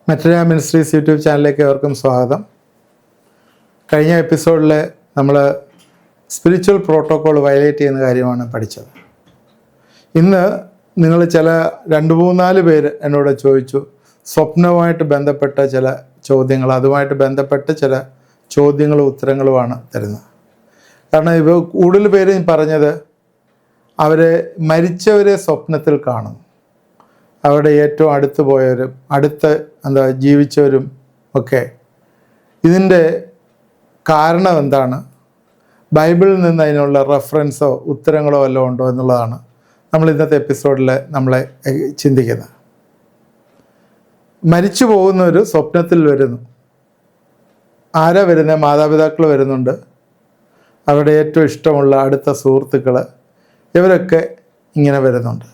മെറ്റന ministries YouTube ചാനലിലേക്ക് ഏവർക്കും സ്വാഗതം. കഴിഞ്ഞ എപ്പിസോഡിൽ നമ്മൾ സ്പിരിച്വൽ പ്രോട്ടോക്കോൾ വയലേറ്റ് ചെയ്യുന്ന കാര്യമാണ് പഠിച്ചത്. ഇന്ന് നിങ്ങൾ ചില 2-3-4 പേര് എന്നോട് ചോദിച്ചു, സ്വപ്നവുമായിട്ട് ബന്ധപ്പെട്ട ചില ചോദ്യങ്ങൾ, അതുമായിട്ട് ബന്ധപ്പെട്ട ചില ചോദ്യങ്ങളും ഉത്തരങ്ങളുമാണ് തരുന്നത്. കാരണം ഇപ്പോൾ കൂടുതൽ പേര് പറഞ്ഞത് അവരെ മരിച്ചവരെ സ്വപ്നത്തിൽ കാണുന്നു, അവിടെ ഏറ്റവും അടുത്ത് പോയവരും ജീവിച്ചവരും ഒക്കെ. ഇതിൻ്റെ കാരണം എന്താണ്? ബൈബിളിൽ നിന്ന് അതിനുള്ള റെഫറൻസോ ഉത്തരങ്ങളോ വല്ലതും ഉണ്ടോ എന്നുള്ളതാണ് നമ്മൾ ഇന്നത്തെ എപ്പിസോഡിൽ നമ്മളെ ചിന്തിക്കുന്നത്. മരിച്ചു പോകുന്നവർ സ്വപ്നത്തിൽ വരുന്നു. ആരാ വരുന്നത്? മാതാപിതാക്കൾ വരുന്നുണ്ട്, അവരുടെ ഏറ്റവും ഇഷ്ടമുള്ള അടുത്ത സുഹൃത്തുക്കൾ, ഇവരൊക്കെ ഇങ്ങനെ വരുന്നുണ്ട്.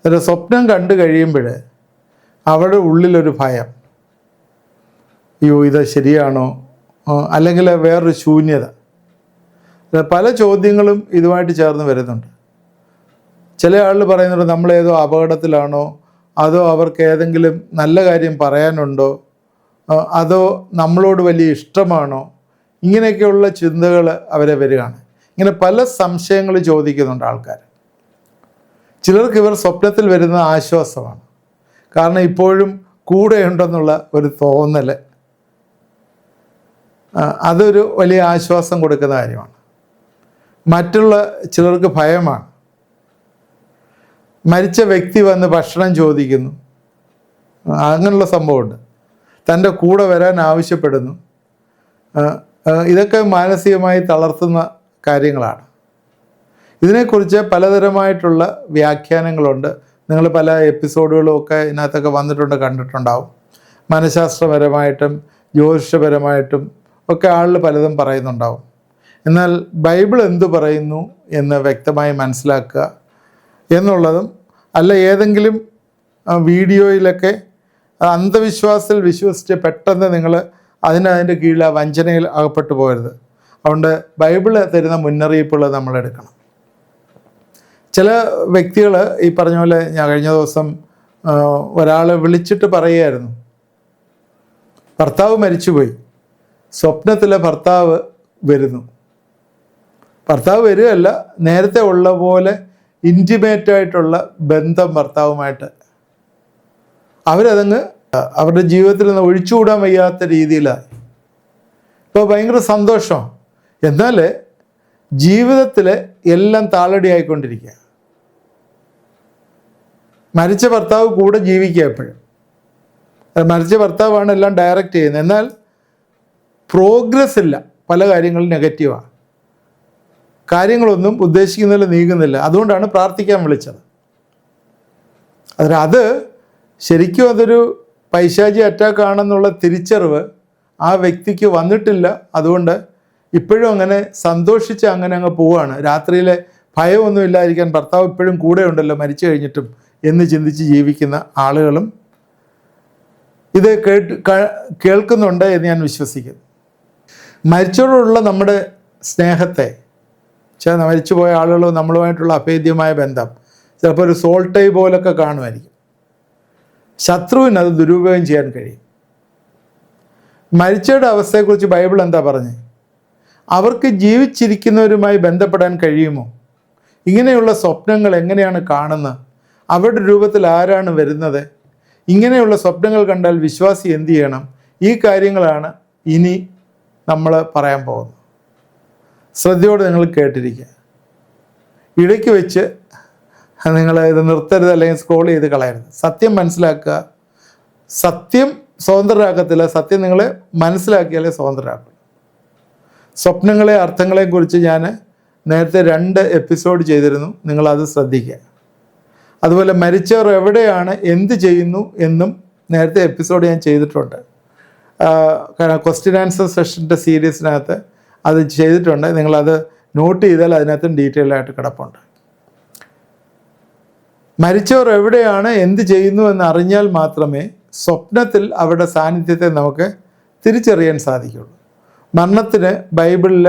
ഒരു സ്വപ്നം കണ്ടു കഴിയുമ്പോൾ അവരുടെ ഉള്ളിലൊരു ഭയം, അയ്യോ ഇത് ശരിയാണോ, അല്ലെങ്കിൽ വേറൊരു ശൂന്യത. പല ചോദ്യങ്ങളും ഇതുമായിട്ട് ചേർന്ന് വരുന്നുണ്ട്. ചില ആളുകൾ പറയുന്നുണ്ട് നമ്മളേതോ അപകടത്തിലാണോ, അതോ അവർക്ക് ഏതെങ്കിലും നല്ല കാര്യം പറയാനുണ്ടോ, അതോ നമ്മളോട് വലിയ ഇഷ്ടമാണോ, ഇങ്ങനെയൊക്കെയുള്ള ചിന്തകൾ അവരെ വരികയാണ്. ഇങ്ങനെ പല സംശയങ്ങൾ ചോദിക്കുന്നുണ്ട് ആൾക്കാർ. ചിലർക്ക് ഇവർ സ്വപ്നത്തിൽ വരുന്ന ആശ്വാസമാണ്. കാരണം ഇപ്പോഴും കൂടെയുണ്ടെന്നുള്ള ഒരു തോന്നൽ, അതൊരു വലിയ ആശ്വാസം കൊടുക്കുന്ന കാര്യമാണ്. മറ്റുള്ള ചിലർക്ക് ഭയമാണ്. മരിച്ച വ്യക്തി വന്ന് ഭക്ഷണം ചോദിക്കുന്നു, അങ്ങനെയുള്ള സംഭവമുണ്ട്. തൻ്റെ കൂടെ വരാൻ ആവശ്യപ്പെടുന്നു. ഇതൊക്കെ മാനസികമായി തളർത്തുന്ന കാര്യങ്ങളാണ്. ഇതിനെക്കുറിച്ച് പലതരമായിട്ടുള്ള വ്യാഖ്യാനങ്ങളുണ്ട്. നിങ്ങൾ പല എപ്പിസോഡുകളും ഒക്കെ ഇതിനകത്തൊക്കെ കണ്ടിട്ടുണ്ടാവും. മനഃശാസ്ത്രപരമായിട്ടും ജ്യോതിഷപരമായിട്ടും ഒക്കെ ആളുകൾ പലതും പറയുന്നുണ്ടാവും. എന്നാൽ ബൈബിൾ എന്തു പറയുന്നു എന്ന് വ്യക്തമായി മനസ്സിലാക്കുക എന്നുള്ളതും, അല്ല ഏതെങ്കിലും വീഡിയോയിലൊക്കെ അന്ധവിശ്വാസത്തിൽ വിശ്വസിച്ച് പെട്ടെന്ന് നിങ്ങൾ അതിൻ്റെ കീഴിൽ വഞ്ചനയിൽ അകപ്പെട്ടു പോകരുത്. അതുകൊണ്ട് ബൈബിൾ തരുന്ന മുന്നറിയിപ്പുകൾ നമ്മൾ എടുക്കണം. ചില വ്യക്തികൾ ഈ പറഞ്ഞ പോലെ, ഞാൻ കഴിഞ്ഞ ദിവസം ഒരാളെ വിളിച്ചിട്ട് പറയുകയായിരുന്നു, ഭർത്താവ് മരിച്ചുപോയി, സ്വപ്നത്തിലെ ഭർത്താവ് വരുന്നു. ഭർത്താവ് വരികയല്ല, നേരത്തെ ഉള്ള പോലെ ഇൻറ്റിമേറ്റായിട്ടുള്ള ബന്ധം ഭർത്താവുമായിട്ട് അവരതങ്ങ് അവരുടെ ജീവിതത്തിൽ നിന്ന് ഒഴിച്ചുകൂടാൻ വയ്യാത്ത രീതിയിലായി. ഇപ്പോൾ ഭയങ്കര സന്തോഷം. എന്നാൽ ജീവിതത്തിൽ എല്ലാം താളടി ആയിക്കൊണ്ടിരിക്കുക. മരിച്ച ഭർത്താവ് കൂടെ ജീവിക്കുക എപ്പോഴും. മരിച്ച ഭർത്താവാണ് എല്ലാം ഡയറക്റ്റ് ചെയ്യുന്നത്. എന്നാൽ പ്രോഗ്രസ് ഇല്ല, പല കാര്യങ്ങളും നെഗറ്റീവാണ്. കാര്യങ്ങളൊന്നും ഉദ്ദേശിക്കുന്നതിൽ നീങ്ങുന്നില്ല. അതുകൊണ്ടാണ് പ്രാർത്ഥിക്കാൻ വിളിച്ചത്. അത് ശരിക്കും അതൊരു പൈശാചി അറ്റാക്ക് ആണെന്നുള്ള തിരിച്ചറിവ് ആ വ്യക്തിക്ക് വന്നിട്ടില്ല. അതുകൊണ്ട് ഇപ്പോഴും അങ്ങനെ സന്തോഷിച്ച് അങ്ങനെ അങ്ങ് പോവുകയാണ്. രാത്രിയിലെ ഭയമൊന്നും ഇല്ലാതിരിക്കാൻ ഭർത്താവ് ഇപ്പോഴും കൂടെ ഉണ്ടല്ലോ മരിച്ചു കഴിഞ്ഞിട്ടും എന്ന് ചിന്തിച്ച് ജീവിക്കുന്ന ആളുകളും ഇത് കേൾക്കുന്നുണ്ട് എന്ന് ഞാൻ വിശ്വസിക്കുന്നു. മരിച്ചവരോടുള്ള നമ്മുടെ സ്നേഹത്തെ, മരിച്ചുപോയ ആളുകൾ നമ്മളുമായിട്ടുള്ള അഭേദ്യമായ ബന്ധം ചിലപ്പോൾ ഒരു സോൾട്ടൈ പോലൊക്കെ കാണുമായിരിക്കും. ശത്രുവിന് അത് ദുരുപയോഗം ചെയ്യാൻ കഴിയും. മരിച്ചവരുടെ അവസ്ഥയെക്കുറിച്ച് ബൈബിൾ എന്താ പറഞ്ഞത്? അവർക്ക് ജീവിച്ചിരിക്കുന്നവരുമായി ബന്ധപ്പെടാൻ കഴിയുമോ? ഇങ്ങനെയുള്ള സ്വപ്നങ്ങൾ എങ്ങനെയാണ് കാണുന്നത്? അവരുടെ രൂപത്തിൽ ആരാണ് വരുന്നത്? ഇങ്ങനെയുള്ള സ്വപ്നങ്ങൾ കണ്ടാൽ വിശ്വാസി എന്തു ചെയ്യണം? ഈ കാര്യങ്ങളാണ് ഇനി നമ്മൾ പറയാൻ പോകുന്നത്. ശ്രദ്ധയോടെ നിങ്ങൾ കേട്ടിരിക്കുക. ഇടയ്ക്ക് വെച്ച് നിങ്ങൾ ഇത് നിർത്തരുത്, അല്ലെങ്കിൽ സ്ക്രോൾ ചെയ്ത് കളയരുത്. സത്യം മനസ്സിലാക്കുക. സത്യം സ്വതന്ത്രരാക്കത്തില്ല, സത്യം നിങ്ങളെ മനസ്സിലാക്കിയാലേ സ്വതന്ത്രരാക്കും. സ്വപ്നങ്ങളെ അർത്ഥങ്ങളെയും കുറിച്ച് ഞാൻ നേരത്തെ 2 എപ്പിസോഡ് ചെയ്തിരുന്നു, നിങ്ങളത് ശ്രദ്ധിക്കുക. അതുപോലെ മരിച്ചവർ എവിടെയാണ്, എന്ത് ചെയ്യുന്നു എന്നും നേരത്തെ എപ്പിസോഡ് ഞാൻ ചെയ്തിട്ടുണ്ട്. ക്വസ്റ്റ്യൻ ആൻസർ സെഷൻ്റെ സീരീസിനകത്ത് അത് ചെയ്തിട്ടുണ്ട്. നിങ്ങളത് നോട്ട് ചെയ്താൽ അതിനകത്തും ഡീറ്റെയിൽ ആയിട്ട് കിടപ്പുണ്ട്. മരിച്ചവർ എവിടെയാണ്, എന്ത് ചെയ്യുന്നു എന്ന് അറിഞ്ഞാൽ മാത്രമേ സ്വപ്നത്തിൽ അവരുടെ സാന്നിധ്യത്തെ നമുക്ക് തിരിച്ചറിയാൻ സാധിക്കുള്ളൂ. മരണത്തിന് ബൈബിളിൽ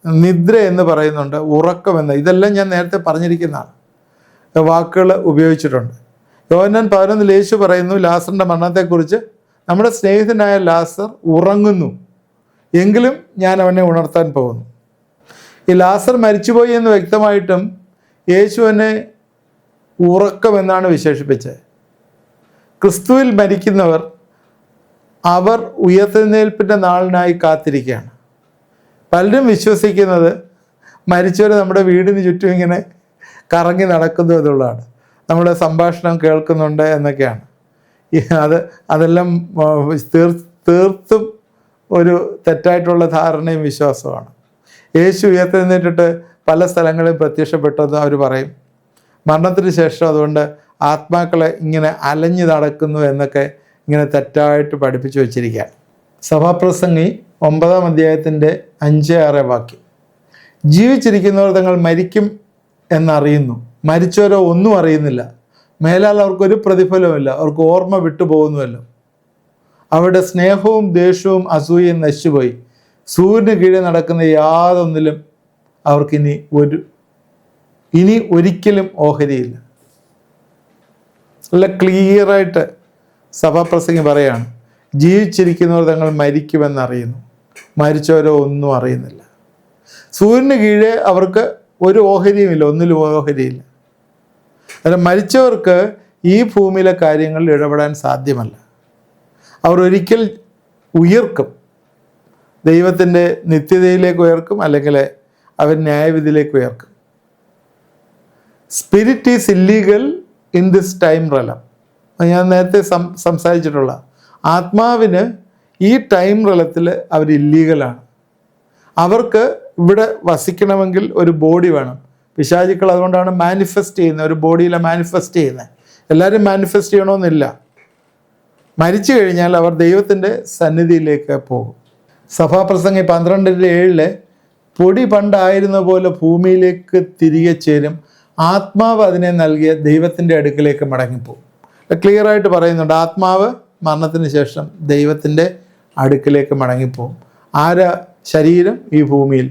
നിദ്ര എന്ന് പറയുന്നുണ്ട്, ഉറക്കമെന്ന്. ഇതെല്ലാം ഞാൻ നേരത്തെ പറഞ്ഞിരിക്കുന്നതാണ്, വാക്കുകൾ ഉപയോഗിച്ചിട്ടുണ്ട്. യോഹന്നാൻ 11 യേശു പറയുന്നു ലാസറിൻ്റെ മരണത്തെക്കുറിച്ച് നമ്മുടെ സ്നേഹിതനായ ലാസർ ഉറങ്ങുന്നു, എങ്കിലും ഞാൻ അവനെ ഉണർത്താൻ പോകുന്നു. ഈ ലാസർ മരിച്ചുപോയി എന്ന് വ്യക്തമായിട്ടും യേശു എന്നെ ഉറക്കമെന്നാണ് വിശേഷിപ്പിച്ചത്. ക്രിസ്തുവിൽ മരിക്കുന്നവർ അവർ ഉയർത്തെഴുന്നേൽപ്പിൻ്റെ നാളിനായി കാത്തിരിക്കുകയാണ്. പലരും വിശ്വസിക്കുന്നത് മരിച്ചവർ നമ്മുടെ വീടിന് ചുറ്റും ഇങ്ങനെ കറങ്ങി നടക്കുന്നു എന്നുള്ളതാണ്, നമ്മുടെ സംഭാഷണം കേൾക്കുന്നുണ്ട് എന്നൊക്കെയാണ്. അതെല്ലാം തീർത്തും ഒരു തെറ്റായിട്ടുള്ള ധാരണയും വിശ്വാസമാണ്. യേശു ഉയർത്തെഴുന്നേറ്റിട്ട് പല സ്ഥലങ്ങളിൽ പ്രത്യക്ഷപ്പെട്ടെന്ന് അവർ പറയും. മരണത്തിന് ശേഷം അതുകൊണ്ട് ആത്മാക്കളെ ഇങ്ങനെ അലഞ്ഞു നടക്കുന്നു എന്നൊക്കെ ഇങ്ങനെ തെറ്റായിട്ട് പഠിപ്പിച്ചു വച്ചിരിക്കുക. സഭാപ്രസംഗി 9-ാം അധ്യായത്തിൻ്റെ 5-6 വാക്യം. ജീവിച്ചിരിക്കുന്നവർ തങ്ങൾ മരിക്കും എന്നറിയുന്നു, മരിച്ചവരോ ഒന്നും അറിയുന്നില്ല. മേലാൽ അവർക്കൊരു പ്രതിഫലവുമില്ല, അവർക്ക് ഓർമ്മ വിട്ടുപോകുന്നുവല്ലോ. അവരുടെ സ്നേഹവും ദേഷ്യവും അസൂയയും നശിച്ചുപോയി. സൂര്യന് കീഴെ നടക്കുന്ന യാതൊന്നിലും അവർക്ക് ഇനി ഒരിക്കലും ഓഹരിയില്ല. നല്ല ക്ലിയറായിട്ട് സഭാപ്രസംഗി പറയാണ്, ജീവിച്ചിരിക്കുന്നവർ തങ്ങൾ മരിക്കുമെന്നറിയുന്നു, മരിച്ചവരോ ഒന്നും അറിയുന്നില്ല. സൂര്യന് കീഴെ അവർക്ക് ഒരു ഓഹരിയുമില്ല, ഒന്നിലും ഓഹരിയില്ല. അല്ല, മരിച്ചവർക്ക് ഈ ഭൂമിയിലെ കാര്യങ്ങളിൽ ഇടപെടാൻ സാധ്യമല്ല. അവർ ഒരിക്കൽ ഉയർക്കും, ദൈവത്തിൻ്റെ നിത്യതയിലേക്ക് ഉയർക്കും, അല്ലെങ്കിൽ അവർ ന്യായവിധിയിലേക്ക് ഉയർക്കും. Spirit is illegal in this time realm. ഞാൻ നേരത്തെ സംസാരിച്ചിട്ടുള്ള ആത്മാവിന് ഈ ടൈം റലത്തിൽ അവർ ഇല്ലീഗലാണ്. അവർക്ക് ഇവിടെ വസിക്കണമെങ്കിൽ ഒരു ബോഡി വേണം. പിശാചുക്കൾ അതുകൊണ്ടാണ് മാനിഫെസ്റ്റ് ചെയ്യുന്നത്, ഒരു ബോഡിയിലെ മാനിഫെസ്റ്റ് ചെയ്യുന്നത്. എല്ലാവരും മാനിഫെസ്റ്റ് ചെയ്യണമെന്നില്ല. മരിച്ചു കഴിഞ്ഞാൽ അവർ ദൈവത്തിൻ്റെ സന്നിധിയിലേക്ക് പോകും. സഭാപ്രസംഗി 12:7 പൊടി പണ്ടായിരുന്ന പോലെ ഭൂമിയിലേക്ക് തിരികെ ചേരും, ആത്മാവ് അതിനെ നൽകിയ ദൈവത്തിൻ്റെ അടുക്കിലേക്ക് മടങ്ങിപ്പോകും. ക്ലിയറായിട്ട് പറയുന്നുണ്ട്, ആത്മാവ് മരണത്തിന് ശേഷം ദൈവത്തിൻ്റെ അടുക്കിലേക്ക് മടങ്ങിപ്പോകും. ആരാ? ശരീരം ഈ ഭൂമിയിൽ.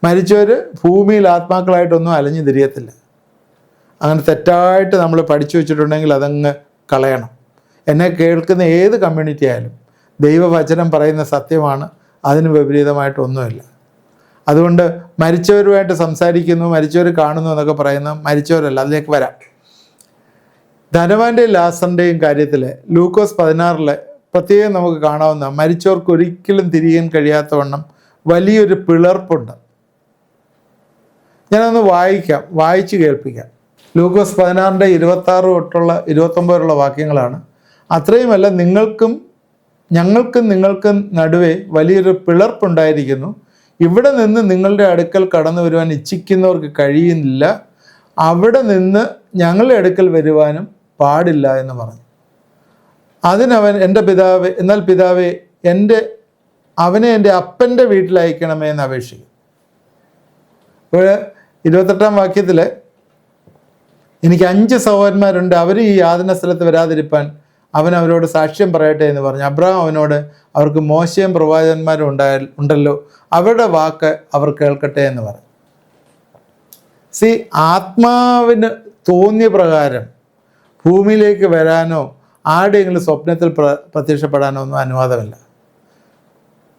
മരിച്ചവർ ഭൂമിയിൽ ആത്മാക്കളായിട്ടൊന്നും അലഞ്ഞു തിരിയത്തില്ല. അങ്ങനെ തെറ്റായിട്ട് നമ്മൾ പഠിച്ചു വെച്ചിട്ടുണ്ടെങ്കിൽ അതങ്ങ് കളയണം. എന്നെ കേൾക്കുന്ന ഏത് കമ്മ്യൂണിറ്റി ആയാലും ദൈവവചനം പറയുന്ന സത്യമാണ്, അതിന് വിപരീതമായിട്ടൊന്നുമില്ല. അതുകൊണ്ട് മരിച്ചവരുമായിട്ട് സംസാരിക്കുന്നു, മരിച്ചവർ കാണുന്നു എന്നൊക്കെ പറയുന്ന മരിച്ചവരല്ല. അതിലേക്ക് വരാം. ധനവാന്റെയും ലാസറിൻ്റെയും കാര്യത്തിൽ ലൂക്കോസ് 16 പ്രത്യേകം നമുക്ക് കാണാവുന്ന മരിച്ചവർക്ക് ഒരിക്കലും തിരിയാൻ കഴിയാത്തവണ്ണം വലിയൊരു പിളർപ്പുണ്ട്. ഞാനൊന്ന് വായിച്ച് കേൾപ്പിക്കാം. ലൂക്കോസ് 16:26 തൊട്ടുള്ള 29 വരെയുള്ള വാക്യങ്ങളാണ്. അത്രയുമല്ല, ഞങ്ങൾക്കും നടുവേ വലിയൊരു പിളർപ്പുണ്ടായിരിക്കുന്നു. ഇവിടെ നിന്ന് നിങ്ങളുടെ അടുക്കൽ കടന്നു വരുവാൻ ഇച്ഛിക്കുന്നവർക്ക് കഴിയുന്നില്ല, അവിടെ നിന്ന് ഞങ്ങളുടെ അടുക്കൽ വരുവാനും പാടില്ല എന്ന് പറഞ്ഞു. അതിനവൻ, എന്നാൽ പിതാവേ അവനെ എൻ്റെ അപ്പൻ്റെ വീട്ടിൽ അയക്കണമേ എന്ന് അപേക്ഷിക്കും. ഇപ്പോൾ 28-ാം വാക്യത്തിൽ, എനിക്ക് 5 സഹോദരന്മാരുണ്ട്, അവർ ഈ യാതന സ്ഥലത്ത് വരാതിരിപ്പാൻ അവൻ അവരോട് സാക്ഷ്യം പറയട്ടെ എന്ന് പറഞ്ഞു. അബ്രഹാം അവനോട്, അവർക്ക് മോശയും പ്രവാചകന്മാരും ഉണ്ടല്ലോ, അവരുടെ വാക്ക് അവർ കേൾക്കട്ടെ എന്ന് പറഞ്ഞു. ആത്മാവിന് തോന്നിയ പ്രകാരം ഭൂമിയിലേക്ക് വരാനോ ആരുടെയെങ്കിലും സ്വപ്നത്തിൽ പ്രത്യക്ഷപ്പെടാനോ ഒന്നും അനുവാദമില്ല.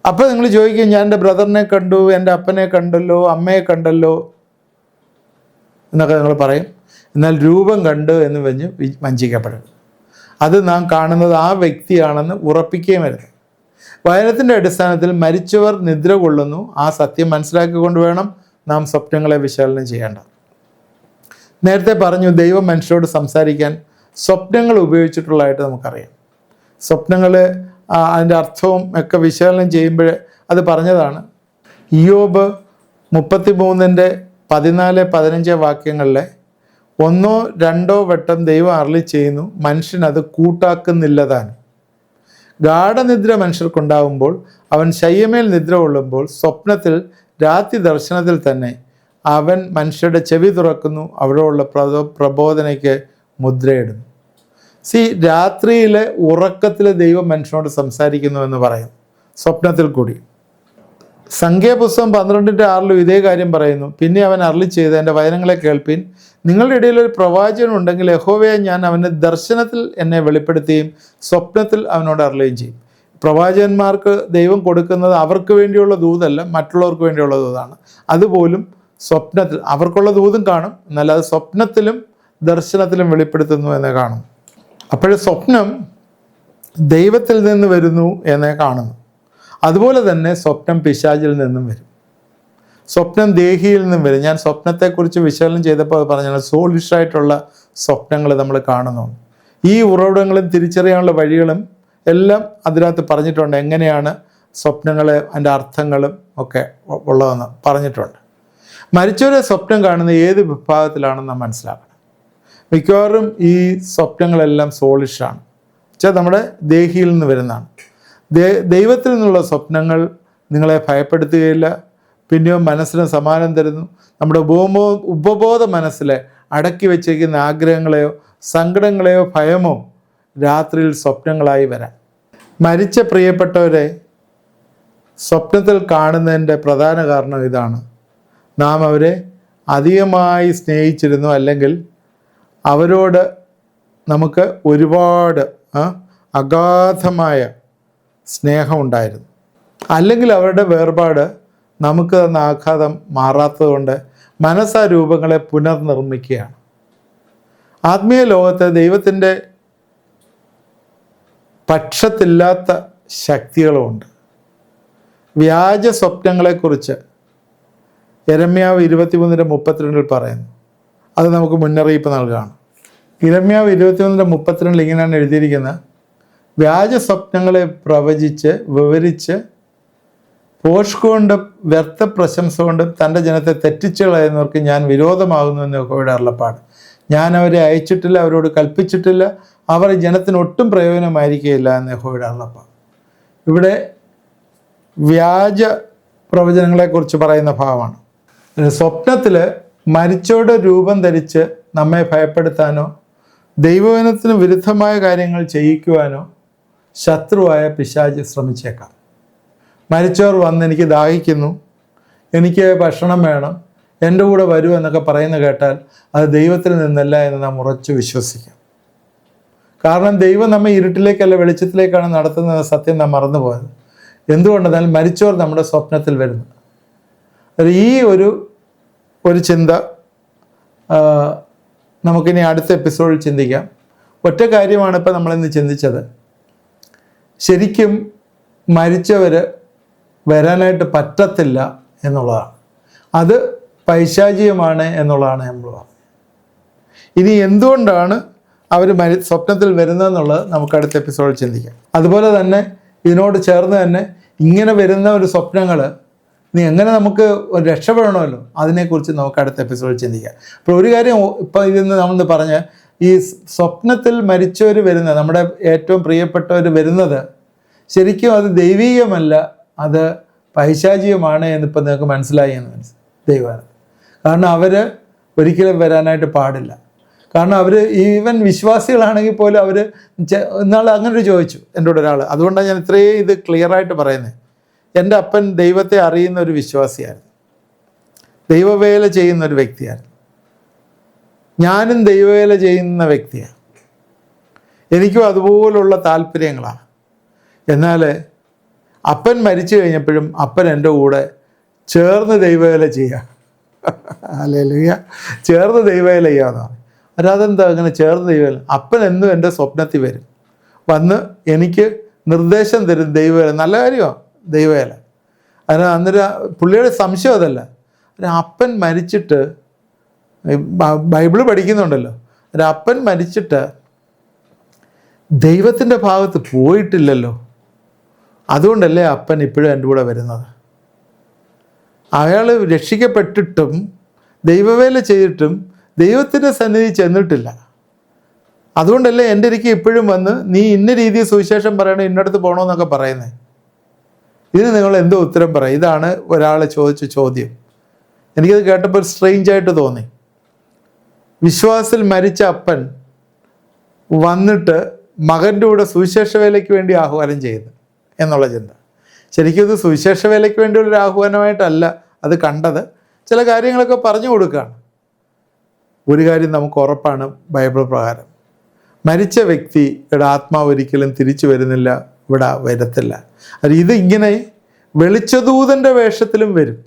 അപ്പോൾ നിങ്ങൾ ചോദിക്കും, ഞാൻ എൻ്റെ ബ്രദറിനെ കണ്ടു, എൻ്റെ അപ്പനെ കണ്ടല്ലോ, അമ്മയെ കണ്ടല്ലോ എന്നൊക്കെ നിങ്ങൾ പറയും. എന്നാൽ രൂപം കണ്ടു എന്ന് പറഞ്ഞ് വഞ്ചിക്കപ്പെടരുത്. അത് നാം കാണുന്നത് ആ വ്യക്തിയാണെന്ന് ഉറപ്പിക്കുകയും വരുന്നത്. വചനത്തിൻ്റെ അടിസ്ഥാനത്തിൽ മരിച്ചവർ നിദ്ര കൊള്ളുന്നു. ആ സത്യം മനസ്സിലാക്കിക്കൊണ്ട് വേണം നാം സ്വപ്നങ്ങളെ വിശകലനം ചെയ്യേണ്ടത്. നേരത്തെ പറഞ്ഞു, ദൈവം മനുഷ്യരോട് സംസാരിക്കാൻ സ്വപ്നങ്ങൾ ഉപയോഗിച്ചിട്ടുള്ളതായിട്ട് നമുക്കറിയാം. സ്വപ്നങ്ങൾ അതിൻ്റെ അർത്ഥവും ഒക്കെ വിശകലനം ചെയ്യുമ്പോൾ അത് പറഞ്ഞതാണ്. ഇയ്യോബ് 33:14-15 വാക്യങ്ങളിലെ 1-2 വട്ടം ദൈവം അരുളി ചെയ്യുന്നു, മനുഷ്യനത് കൂട്ടാക്കുന്നില്ല താൻ. ഗാഠനിദ്ര മനുഷ്യർക്കുണ്ടാവുമ്പോൾ, അവൻ ശയ്യമേൽ നിദ്ര കൊള്ളുമ്പോൾ, സ്വപ്നത്തിൽ രാത്രി ദർശനത്തിൽ തന്നെ അവൻ മനുഷ്യരുടെ ചെവി തുറക്കുന്നു, അവിടെയുള്ള പ്രബോധനയ്ക്ക് മുദ്രയിടുന്നു. രാത്രിയിലെ ഉറക്കത്തിൽ ദൈവം മനുഷ്യനോട് സംസാരിക്കുന്നു എന്ന് പറയും, സ്വപ്നത്തിൽ കൂടി. സംഖ്യാപുസ്തകം 12:6 ഇതേ കാര്യം പറയുന്നു. പിന്നെ അവൻ അരുളി ചെയ്ത്, എൻ്റെ വചനങ്ങളെ കേൾപ്പീൻ. നിങ്ങളുടെ ഇടയിൽ ഒരു പ്രവാചകൻ ഉണ്ടെങ്കിൽ യഹോവയെ ഞാൻ അവന് ദർശനത്തിൽ എന്നെ വെളിപ്പെടുത്തുകയും സ്വപ്നത്തിൽ അവനോട് അരുളുകയും ചെയ്യും. പ്രവാചകന്മാർക്ക് ദൈവം കൊടുക്കുന്നത് അവർക്ക് വേണ്ടിയുള്ള ദൂതല്ല, മറ്റുള്ളവർക്ക് വേണ്ടിയുള്ള ദൂതാണ്. അതുപോലും സ്വപ്നത്തിൽ അവർക്കുള്ള ദൂതും കാണും, എന്നാൽ അത് സ്വപ്നത്തിലും ദർശനത്തിലും വെളിപ്പെടുത്തുന്നു എന്ന് കാണും. അപ്പോഴേ സ്വപ്നം ദൈവത്തിൽ നിന്ന് വരുന്നു എന്നേ കാണുന്നു. അതുപോലെ തന്നെ സ്വപ്നം പിശാചിൽ നിന്നും വരും, സ്വപ്നം ദേഹിയിൽ നിന്നും വരും. ഞാൻ സ്വപ്നത്തെക്കുറിച്ച് വിശകലനം ചെയ്തപ്പോൾ അത് പറഞ്ഞാൽ സോളിഷായിട്ടുള്ള സ്വപ്നങ്ങൾ നമ്മൾ കാണുന്നു. ഈ ഉറവിടങ്ങളും തിരിച്ചറിയാനുള്ള വഴികളും എല്ലാം അതിനകത്ത് പറഞ്ഞിട്ടുണ്ട്. എങ്ങനെയാണ് സ്വപ്നങ്ങളെ അതിൻ്റെ അർത്ഥങ്ങളും ഒക്കെ ഉള്ളതെന്ന് പറഞ്ഞിട്ടുണ്ട്. മരിച്ചവരെ സ്വപ്നം കാണുന്ന ഏത് വിഭാഗത്തിലാണെന്ന് നാം മനസ്സിലാക്കണം. മിക്കവാറും ഈ സ്വപ്നങ്ങളെല്ലാം സോളിഷാണ്, വെച്ചാൽ നമ്മുടെ ദേഹിയിൽ നിന്ന് വരുന്നതാണ്. ദൈവത്തിൽ നിന്നുള്ള സ്വപ്നങ്ങൾ നിങ്ങളെ ഭയപ്പെടുത്തുകയില്ല, പിന്നെയോ മനസ്സിന് സമാധാനം തരുന്നു. നമ്മുടെ ഉപബോധ മനസ്സിലെ അടക്കി വെച്ചിരിക്കുന്ന ആഗ്രഹങ്ങളെയോ സങ്കടങ്ങളെയോ ഭയമോ രാത്രിയിൽ സ്വപ്നങ്ങളായി വരാം. മരിച്ച പ്രിയപ്പെട്ടവരെ സ്വപ്നത്തിൽ കാണുന്നതിൻ്റെ പ്രധാന കാരണം ഇതാണ്. നാം അവരെ അധികമായി സ്നേഹിച്ചിരുന്നു, അല്ലെങ്കിൽ അവരോട് നമുക്ക് ഒരുപാട് അഗാധമായ സ്നേഹമുണ്ടായിരുന്നു, അല്ലെങ്കിൽ അവരുടെ വേർപാട് നമുക്ക് തന്ന ആഘാതം മാറാത്തതുകൊണ്ട് മനസ്സാ രൂപങ്ങളെ പുനർനിർമ്മിക്കുകയാണ്. ആത്മീയ ലോകത്ത് ദൈവത്തിൻ്റെ പക്ഷത്തില്ലാത്ത ശക്തികളുമുണ്ട്. വ്യാജ സ്വപ്നങ്ങളെക്കുറിച്ച് യിരെമ്യാവ് 23:32 പറയുന്നു. അത് നമുക്ക് മുന്നറിയിപ്പ് നൽകുകയാണ്. യിരെമ്യാവ് 23:32 ഇങ്ങനെയാണ് എഴുതിയിരിക്കുന്നത്: വ്യാജ സ്വപ്നങ്ങളെ പ്രവചിച്ച് വിവരിച്ച് പോഷ്കൊണ്ടും വ്യർത്ഥ പ്രശംസ കൊണ്ടും തൻ്റെ ജനത്തെ തെറ്റിച്ചു കളയുന്നവർക്ക് ഞാൻ വിരോധമാകുന്നു എന്ന് യഹോവയുടെ അരുളപ്പാട്. ഞാൻ അവരെ അയച്ചിട്ടില്ല, അവരോട് കൽപ്പിച്ചിട്ടില്ല, അവർ ജനത്തിന് ഒട്ടും പ്രയോജനമായിരിക്കുകയില്ല എന്ന് യഹോവയുടെ അരുളപ്പാട്. ഇവിടെ വ്യാജ പ്രവചനങ്ങളെക്കുറിച്ച് പറയുന്ന ഭാഗമാണ്. സ്വപ്നത്തിൽ മരിച്ചോടെ രൂപം ധരിച്ച് നമ്മെ ഭയപ്പെടുത്താനോ ദൈവവചനത്തിന് വിരുദ്ധമായ കാര്യങ്ങൾ ചെയ്യിക്കുവാനോ ശത്രുവായ പിശാച് ശ്രമിച്ചേക്കാം. മരിച്ചവർ വന്ന് എനിക്ക് ദാഹിക്കുന്നു, എനിക്ക് ഭക്ഷണം വേണം, എൻ്റെ കൂടെ വരൂ എന്നൊക്കെ പറയുന്നത് കേട്ടാൽ അത് ദൈവത്തിൽ നിന്നല്ല എന്ന് നാം ഉറച്ചു വിശ്വസിക്കാം. കാരണം ദൈവം നമ്മെ ഇരുട്ടിലേക്കല്ല വെളിച്ചത്തിലേക്കാണ് നടത്തുന്നത് സത്യം നാം മറന്നുപോയത്. എന്തുകൊണ്ടെന്നാൽ മരിച്ചവർ നമ്മുടെ സ്വപ്നത്തിൽ വരുന്നു. ഈ ഒരു ചിന്ത നമുക്കിനി അടുത്ത എപ്പിസോഡിൽ ചിന്തിക്കാം. ഒറ്റ കാര്യമാണ് ഇപ്പോൾ നമ്മളിന്ന് ചിന്തിച്ചത്. ശരിക്കും മരിച്ചവർ വരാനായിട്ട് പറ്റത്തില്ല എന്നുള്ളതാണ്. അത് പൈശാചികമാണ് എന്നുള്ളതാണ് നമ്മൾ പറഞ്ഞത്. ഇനി എന്തുകൊണ്ടാണ് അവർ സ്വപ്നത്തിൽ വരുന്നതെന്നുള്ളത് നമുക്ക് അടുത്ത എപ്പിസോഡിൽ ചിന്തിക്കാം. അതുപോലെ തന്നെ ഇതിനോട് ചേർന്ന് തന്നെ ഇങ്ങനെ വരുന്ന ഒരു സ്വപ്നങ്ങൾ ഇനി എങ്ങനെ നമുക്ക് രക്ഷപ്പെടണമല്ലോ, അതിനെക്കുറിച്ച് നമുക്ക് അടുത്ത എപ്പിസോഡിൽ ചിന്തിക്കാം. അപ്പോൾ ഒരു കാര്യം ഇപ്പോൾ ഇതിന്ന് നമ്മൾ പറഞ്ഞ്, ഈ സ്വപ്നത്തിൽ മരിച്ചവർ വരുന്നത്, നമ്മുടെ ഏറ്റവും പ്രിയപ്പെട്ടവർ വരുന്നത് ശരിക്കും അത് ദൈവീകമല്ല, അത് പൈശാചികമാണ് എന്നിപ്പോൾ നിങ്ങൾക്ക് മനസ്സിലായി എന്ന് ദൈവമാണ്. കാരണം അവർ ഒരിക്കലും വരാനായിട്ട് പാടില്ല. കാരണം അവർ ഈവൻ വിശ്വാസികളാണെങ്കിൽ പോലും അവർ ഇന്നാൾ അങ്ങനൊരു ചോദിച്ചു എന്നോട് ഒരാൾ. അതുകൊണ്ടാണ് ഞാൻ ഇത്രയും ഇത് ക്ലിയറായിട്ട് പറയുന്നത്. എൻ്റെ അപ്പൻ ദൈവത്തെ അറിയുന്ന ഒരു വിശ്വാസിയായിരുന്നു, ദൈവവേല ചെയ്യുന്ന ഒരു വ്യക്തിയായിരുന്നു. ഞാനും ദൈവവേല ചെയ്യുന്ന വ്യക്തിയാണ്, എനിക്കും അതുപോലുള്ള താല്പര്യങ്ങളാണ്. എന്നാൽ അപ്പൻ മരിച്ചു കഴിഞ്ഞപ്പോഴും അപ്പൻ എൻ്റെ കൂടെ ചേർന്ന് ദൈവവേല ചെയ്യുക, ഹല്ലേലൂയ, ചേർന്ന് ദൈവവേല ചെയ്യാമെന്നാണ്. അതെന്താ അങ്ങനെ ചേർന്ന് ദൈവവേല? അപ്പൻ എന്നും എൻ്റെ സ്വപ്നത്തിൽ വരും, വന്ന് എനിക്ക് നിർദ്ദേശം തരും ദൈവവേല. നല്ല കാര്യമാണ് ദൈവവേല. അന്നേരം പുള്ളിയുടെ സംശയം അതല്ല. അപ്പൻ മരിച്ചിട്ട് ബൈബിള് പഠിക്കുന്നുണ്ടല്ലോ, അപ്പൻ മരിച്ചിട്ട് ദൈവത്തിൻ്റെ ഭാഗത്ത് പോയിട്ടില്ലല്ലോ, അതുകൊണ്ടല്ലേ അപ്പൻ ഇപ്പോഴും എൻ്റെ കൂടെ വരുന്നത്. അയാൾ രക്ഷിക്കപ്പെട്ടിട്ടും ദൈവവേല ചെയ്തിട്ടും ദൈവത്തിൻ്റെ സന്നിധി ചെന്നിട്ടില്ല. അതുകൊണ്ടല്ലേ എൻ്റെ ഇരിക്കും ഇപ്പോഴും വന്ന് നീ ഇന്ന രീതിയിൽ സുവിശേഷം പറയണം, ഇന്നടത്ത് പോകണമെന്നൊക്കെ പറയുന്നത്. ഇതിന് നിങ്ങൾ എന്തോ ഉത്തരം പറയും? ഇതാണ് ഒരാൾ ചോദിച്ച ചോദ്യം. എനിക്കത് കേട്ടപ്പോൾ സ്ട്രെയിഞ്ചായിട്ട് തോന്നി. വിശ്വാസത്തിൽ മരിച്ച അപ്പൻ വന്നിട്ട് മകൻ്റെ കൂടെ സുവിശേഷ വേലയ്ക്ക് വേണ്ടി ആഹ്വാനം ചെയ്യുന്നു എന്നുള്ള ചിന്ത. ശരിക്കും ഇത് സുവിശേഷ വേലയ്ക്ക് വേണ്ടിയുള്ളൊരു ആഹ്വാനമായിട്ടല്ല അത് കണ്ടത്. ചില കാര്യങ്ങളൊക്കെ പറഞ്ഞു കൊടുക്കുകയാണ്. ഒരു കാര്യം നമുക്ക് ഉറപ്പാണ്, ബൈബിൾ പ്രകാരം മരിച്ച വ്യക്തിയുടെ ആത്മാവ് ഒരിക്കലും തിരിച്ചു വരുന്നില്ല, ഇവിടെ വരത്തില്ല. അത് ഇത് ഇങ്ങനെ വെളിച്ചദൂതൻ്റെ വേഷത്തിലും വരും.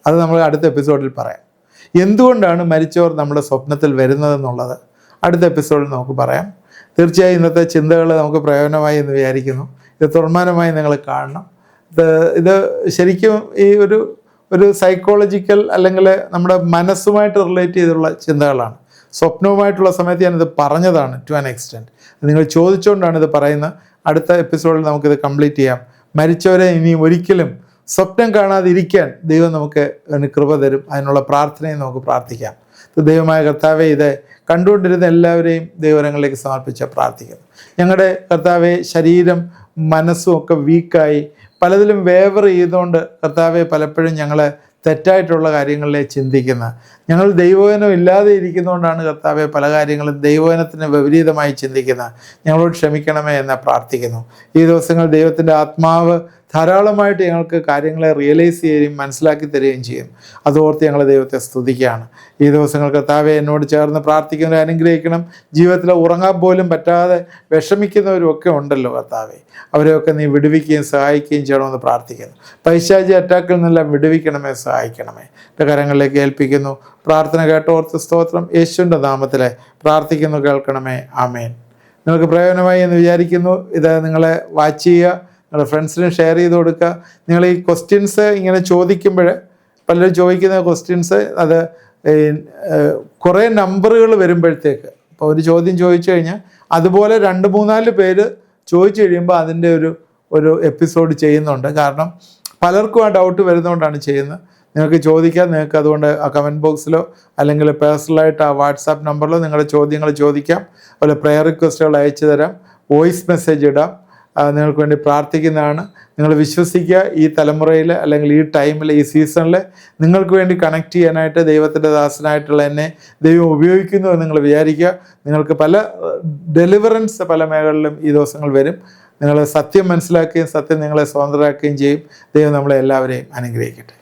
അത് നമ്മൾ അടുത്ത എപ്പിസോഡിൽ പറയാം. എന്തുകൊണ്ടാണ് മരിച്ചവർ നമ്മുടെ സ്വപ്നത്തിൽ വരുന്നതെന്നുള്ളത് അടുത്ത എപ്പിസോഡിൽ നമുക്ക് പറയാം. തീർച്ചയായും ഇന്നത്തെ ചിന്തകൾ നമുക്ക് പ്രയോജനമായി എന്ന് വിചാരിക്കുന്നു. ഇത് തുടർമാനമായി നിങ്ങൾ കാണണം. ഇത് ശരിക്കും ഈ ഒരു സൈക്കോളജിക്കൽ അല്ലെങ്കിൽ നമ്മുടെ മനസ്സുമായിട്ട് റിലേറ്റ് ചെയ്തുള്ള ചിന്തകളാണ്. സ്വപ്നവുമായിട്ടുള്ള സമയത്ത് ഞാനിത് പറഞ്ഞതാണ് ടു ആൻ എക്സ്റ്റെൻറ്റ്. നിങ്ങൾ ചോദിച്ചുകൊണ്ടാണ് ഇത് പറയുന്നത്. അടുത്ത എപ്പിസോഡിൽ നമുക്കിത് കംപ്ലീറ്റ് ചെയ്യാം. മരിച്ചവരെ ഇനി ഒരിക്കലും സ്വപ്നം കാണാതിരിക്കാൻ ദൈവം നമുക്ക് കൃപ തരും. അതിനുള്ള പ്രാർത്ഥനയും നമുക്ക് പ്രാർത്ഥിക്കാം. ദൈവമായ കർത്താവെ, ഇത് കണ്ടുകൊണ്ടിരുന്ന എല്ലാവരെയും ദൈവകരങ്ങളിലേക്ക് സമർപ്പിച്ച് പ്രാർത്ഥിക്കുന്നു. ഞങ്ങളുടെ കർത്താവെ, ശരീരം മനസ്സും ഒക്കെ വീക്കായി പലതിലും വേവർ ചെയ്തുകൊണ്ട് കർത്താവെ പലപ്പോഴും ഞങ്ങൾ തെറ്റായിട്ടുള്ള കാര്യങ്ങളിലെ ചിന്തിക്കുന്ന, ഞങ്ങൾ ദൈവവചനം ഇല്ലാതെ ഇരിക്കുന്നതുകൊണ്ടാണ് കർത്താവെ പല കാര്യങ്ങളും ദൈവവചനത്തിന് വിപരീതമായി ചിന്തിക്കുന്ന. ഞങ്ങളോട് ക്ഷമിക്കണമേ എന്ന് പ്രാർത്ഥിക്കുന്നു. ഈ ദിവസങ്ങൾ ദൈവത്തിൻ്റെ ആത്മാവ് ധാരാളമായിട്ട് ഞങ്ങൾക്ക് കാര്യങ്ങളെ റിയലൈസ് ചെയ്യുകയും മനസ്സിലാക്കി തരികയും ചെയ്യും. അതോർത്ത് ഞങ്ങൾ ദൈവത്തെ സ്തുതിക്കുകയാണ്. ഈ ദിവസങ്ങൾ കർത്താവെ എന്നോട് ചേർന്ന് പ്രാർത്ഥിക്കുന്നവരെ അനുഗ്രഹിക്കണം. ജീവിതത്തിൽ ഉറങ്ങാൻ പോലും പറ്റാതെ വിഷമിക്കുന്നവരുമൊക്കെ ഉണ്ടല്ലോ കർത്താവെ, അവരെയൊക്കെ നീ വിടുവിക്കുകയും സഹായിക്കുകയും ചെയ്യണമെന്ന് പ്രാർത്ഥിക്കുന്നു. പൈശാചി അറ്റാക്കിൽ നിന്നെല്ലാം വിടുവിക്കണമേ, സഹായിക്കണമേ. എൻ്റെ കരങ്ങളിലേക്ക് ഏൽപ്പിക്കുന്നു. പ്രാർത്ഥന കേട്ടോർത്ത് സ്തോത്രം. യേശുവിൻ്റെ നാമത്തിലെ പ്രാർത്ഥിക്കുന്നു, കേൾക്കണമേ. ആമേൻ. നിങ്ങൾക്ക് പ്രയോജനമായി എന്ന് വിചാരിക്കുന്നു. ഇത് നിങ്ങളെ വാച്ച് ചെയ്യുക, നിങ്ങളുടെ ഫ്രണ്ട്സിന് ഷെയർ ചെയ്ത് കൊടുക്കുക. നിങ്ങൾ ഈ ക്വസ്റ്റ്യൻസ് ഇങ്ങനെ ചോദിക്കുമ്പോൾ, പലരും ചോദിക്കുന്ന ക്വസ്റ്റ്യൻസ് അത് കുറേ നമ്പറുകൾ വരുമ്പോഴത്തേക്ക്, ഇപ്പോൾ ഒരു ചോദ്യം ചോദിച്ചു കഴിഞ്ഞാൽ അതുപോലെ 2-3-4 പേര് ചോദിച്ചു കഴിയുമ്പോൾ അതിൻ്റെ ഒരു എപ്പിസോഡ് ചെയ്യുന്നുണ്ട്. കാരണം പലർക്കും ആ ഡൗട്ട് വരുന്നതുകൊണ്ടാണ് ചെയ്യുന്നത്. നിങ്ങൾക്ക് ചോദിക്കാം. നിങ്ങൾക്ക് അതുകൊണ്ട് ആ കമൻറ്റ് ബോക്സിലോ അല്ലെങ്കിൽ പേഴ്സണലായിട്ട് ആ വാട്സാപ്പ് നമ്പറിലോ നിങ്ങളുടെ ചോദ്യങ്ങൾ ചോദിക്കാം. അതുപോലെ പ്രെയർ റിക്വസ്റ്റുകൾ അയച്ചു തരാം, വോയിസ് മെസ്സേജ് ഇടാം. നിങ്ങൾക്ക് വേണ്ടി പ്രാർത്ഥിക്കുന്നതാണ്. നിങ്ങൾ വിശ്വസിക്കുക, ഈ തലമുറയിൽ അല്ലെങ്കിൽ ഈ ടൈമിൽ, ഈ സീസണിൽ നിങ്ങൾക്ക് വേണ്ടി കണക്ട് ചെയ്യാനായിട്ട് ദൈവത്തിൻ്റെ ദാസനായിട്ടുള്ള എന്നെ ദൈവം ഉപയോഗിക്കുന്നു എന്ന് നിങ്ങൾ വിചാരിക്കുക. നിങ്ങൾക്ക് പല ഡെലിവറൻസ് പല മേഖലകളിലും ഈ ദിവസങ്ങൾ വരും. നിങ്ങൾ സത്യം മനസ്സിലാക്കുകയും സത്യം നിങ്ങളെ സ്വതന്ത്രരാക്കുകയും ചെയ്യും. ദൈവം നമ്മളെ എല്ലാവരെയും അനുഗ്രഹിക്കട്ടെ.